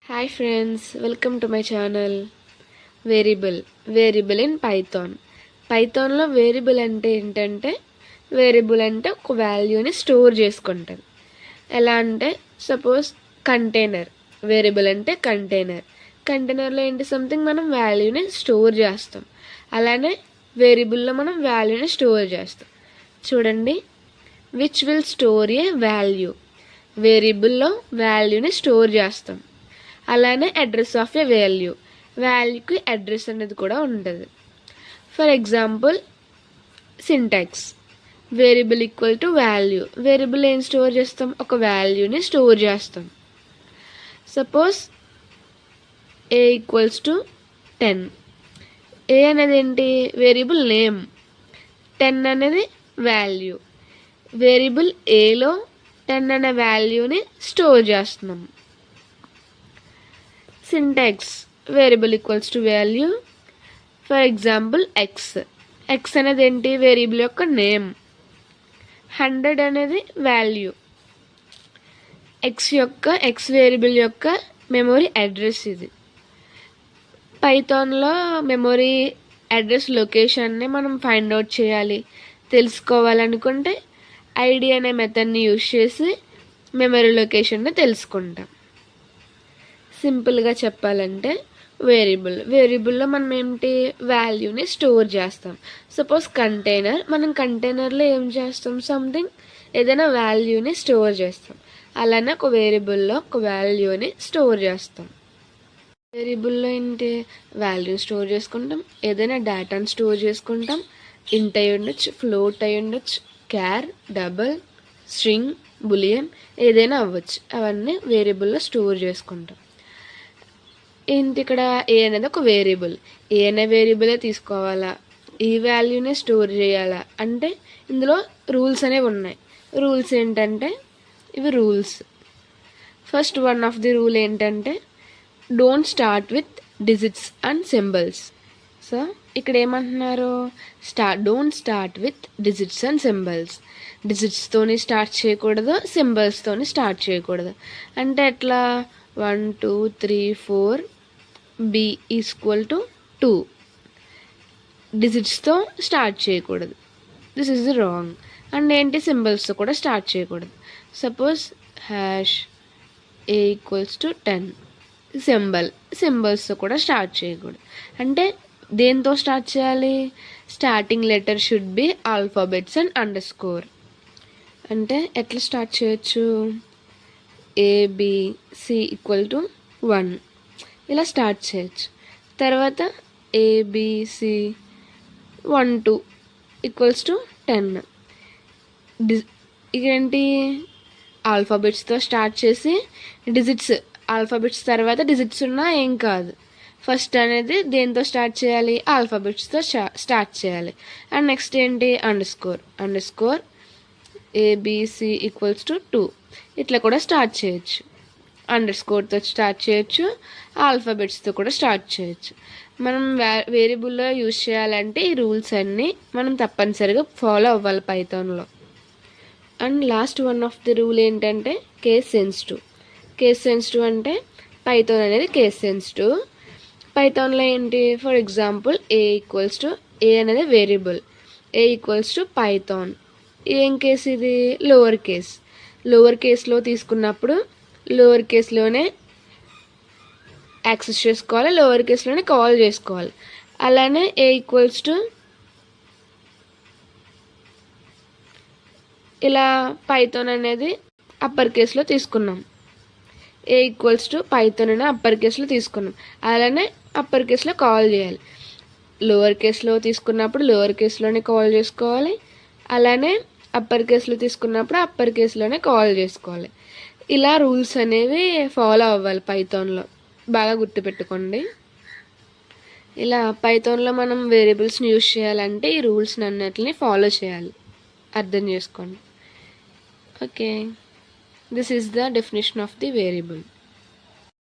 Hi friends, welcome to my channel. Variable in పైథాన్లో variable అంటే ఏంటంటే వేరియబుల్ అంటే ఒక వాల్యూని స్టోర్ చేసుకుంటుంది. ఎలా అంటే సపోజ్ కంటైనర్, వేరియబుల్ అంటే కంటైనర్లో ఏంటి సంథింగ్ మనం వాల్యూని స్టోర్ చేస్తాం. అలానే వేరియబుల్లో మనం వాల్యూని స్టోర్ చేస్తాం. చూడండి, which will store a value, వేరియబుల్లో వాల్యూని స్టోర్ చేస్తాం. అలానే అడ్రస్ ఆఫ్ ఏ వాల్యూకి అడ్రస్ అనేది కూడా ఉంటుంది. For example syntax, variable equal to value. Variable ఏం స్టోర్ చేస్తాం, ఒక వాల్యూని స్టోర్ చేస్తాం. Suppose a equals to 10. A అనేది ఏంటి, వేరియబుల్ నేమ్. 10 అనేది వాల్యూ. వేరియబుల్ ఏలో 10 అనే వాల్యూని స్టోర్ చేస్తున్నాం. Syntax, variable equals to value. For example X అనేది ఏంటి, వేరియబుల్ యొక్క నేమ్. 100 అనేది వాల్యూ. ఎక్స్ వేరియబుల్ యొక్క మెమొరీ అడ్రస్. ఇది పైథాన్లో మెమొరీ అడ్రస్ లొకేషన్ని మనం ఫైండ్ అవుట్ చేయాలి, తెలుసుకోవాలనుకుంటే ఐడి అనే మెథడ్ని యూజ్ చేసి మెమరీ లొకేషన్ని తెలుసుకుంటాం. సింపుల్గా చెప్పాలంటే వేరియబుల్లో మనం ఏంటి, వాల్యూని స్టోర్ చేస్తాం. సపోజ్ కంటైనర్, మనం కంటైనర్లో ఏం చేస్తాం, సంథింగ్ ఏదైనా వాల్యూని స్టోర్ చేస్తాం. అలానే ఒక వేరియబుల్లో ఒక వాల్యూని స్టోర్ చేస్తాం. వేరియబుల్లో ఏంటి, వాల్యూని స్టోర్ చేసుకుంటాం, ఏదైనా డేటాను స్టోర్ చేసుకుంటాం. ఇంట్ అయి ఉండొచ్చు, ఫ్లోట్ అయి ఉండొచ్చు, క్యార్, డబల్, స్ట్రింగ్, బులియన్ ఏదైనా అవ్వచ్చు. అవన్నీ వేరియబుల్లో స్టోర్ చేసుకుంటాం. ఏంటి ఇక్కడ, ఏ అనేది ఒక వేరియబుల్. ఏ అనే వేరియబులే తీసుకోవాలా, ఈ వాల్యూనే స్టోర్ చేయాలా అంటే ఇందులో రూల్స్ అనేవి ఉన్నాయి. రూల్స్ ఏంటంటే ఇవి rules. First one of the rule ఏంటంటే don't start with digits and symbols. So ఇక్కడ ఏమంటున్నారు, don't start with digits and symbols. డిజిట్స్తోని స్టార్ట్ చేయకూడదు, సింబల్స్తోని స్టార్ట్ చేయకూడదు. అంటే ఎట్లా, 1 2 3 4 b ఈక్వల్ టు 2 డిజిట్స్తో స్టార్ట్ చేయకూడదు. This is wrong. అండ్ ఏంటి, సింబల్స్తో కూడా స్టార్ట్ చేయకూడదు. Suppose hash A equals to 10, సింబల్స్తో కూడా స్టార్ట్ చేయకూడదు. అంటే దేంతో స్టార్ట్ చేయాలి, starting letter should be alphabets and underscore. అంటే ఎట్లా స్టార్ట్ చేయొచ్చు, ఏబిసి ఈక్వల్ టు 1 ఇలా స్టార్ట్ చేయొచ్చు. తర్వాత ఏబిసి 1 2 ఈక్వల్స్ టు 10. ఇదేంటి, ఆల్ఫాబెట్స్తో స్టార్ట్ చేసి డిజిట్స్, ఆల్ఫాబెట్స్ తర్వాత డిజిట్స్ ఉన్నా ఏం కాదు. ఫస్ట్ అనేది దేంతో స్టార్ట్ చేయాలి, ఆల్ఫాబెట్స్తో స్టార్ట్ చేయాలి. అండ్ నెక్స్ట్ ఏంటి, అండర్స్కోర్ ఏబిసి ఈక్వల్స్ టు 2 ఇట్లా కూడా స్టార్ట్ చేయొచ్చు. అండర్స్కోర్తో స్టార్ట్ చేయొచ్చు, ఆల్ఫాబెట్స్తో కూడా స్టార్ట్ చేయొచ్చు. మనం వేరియబుల్లో యూజ్ చేయాలంటే ఈ రూల్స్ అన్నీ మనం తప్పనిసరిగా ఫాలో అవ్వాలి పైథాన్లో. And last one of the rule ఏంటంటే కేస్ సెన్సిటివ్ అంటే పైథాన్ అనేది కేస్ సెన్సిటివ్. పైథాన్లో ఏంటి, ఫర్ ఎగ్జాంపుల్ ఏ అనేది variable, a equals to Python. ఏం కేసు ఇది, లోవర్ కేస్లో తీసుకున్నప్పుడు లోవర్ కేస్లోనే యాక్సెస్ చేసుకోవాలి, లోవర్ కేస్లోనే కాల్ చేసుకోవాలి. అలానే ఏ ఈక్వల్స్ టు ఇలా పైథాన్ అనేది అప్పర్ కేస్లో తీసుకున్నాం. ఏ ఈక్వల్స్ టు పైథాన్ అనే అప్పర్ కేస్లో తీసుకున్నాం. అలానే అప్పర్ కేస్లో కాల్ చేయాలి. లోవర్ కేస్లో తీసుకున్నప్పుడు లోవర్ కేస్లోనే కాల్ చేసుకోవాలి. అలానే అప్పర్ కేస్లో తీసుకున్నప్పుడు అప్పర్ కేస్లోనే కాల్ చేసుకోవాలి. ఇలా రూల్స్ అనేవి ఫాలో అవ్వాలి పైథాన్లో, బాగా గుర్తుపెట్టుకోండి. ఇలా పైథాన్లో మనం వేరియబుల్స్ని యూజ్ చేయాలంటే ఈ రూల్స్ అన్నిటిని ఫాలో చేయాలి, అర్థం చేసుకోండి. Okay, this is the definition of the variable.